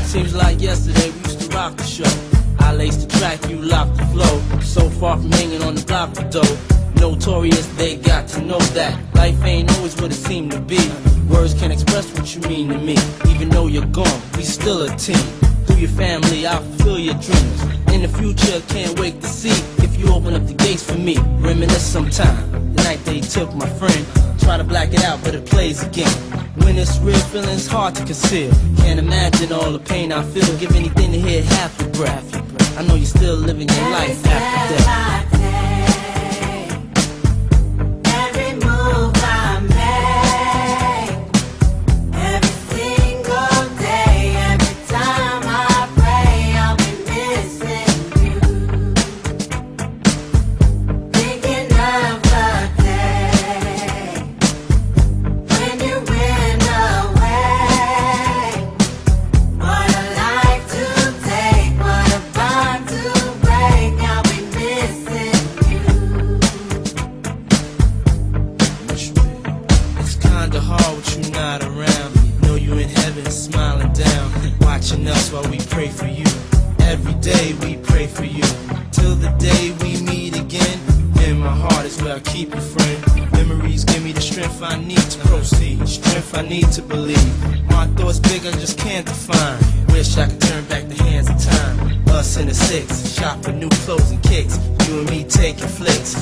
Seems like yesterday we used to rock the show. I laced the track, you locked the flow. So far from hanging on the block of dough. Notorious, they got to know that life ain't always what it seemed to be. Words can't express what you mean to me. Even though you're gone, we still a team. Through your family, I'll fulfill your dreams. In the future, can't wait to see if you open up the gates for me. Reminisce sometime, the night they took my friend. Try to black it out, but it plays again. When it's real, feeling's hard to conceal. Can't imagine all the pain I feel. Give anything to hear half your breath. I know you're still living your life after death. Kinda hard with you not around. Know you in heaven smiling down, watching us while we pray for you. Every day we pray for you, till the day we meet again. In my heart is where I keep you, friend. Memories give me the strength I need to proceed, strength I need to believe. My thoughts big, I just can't define. Wish I could turn back the hands of time. Us in the six, shopping new clothes and kicks. You and me taking flicks.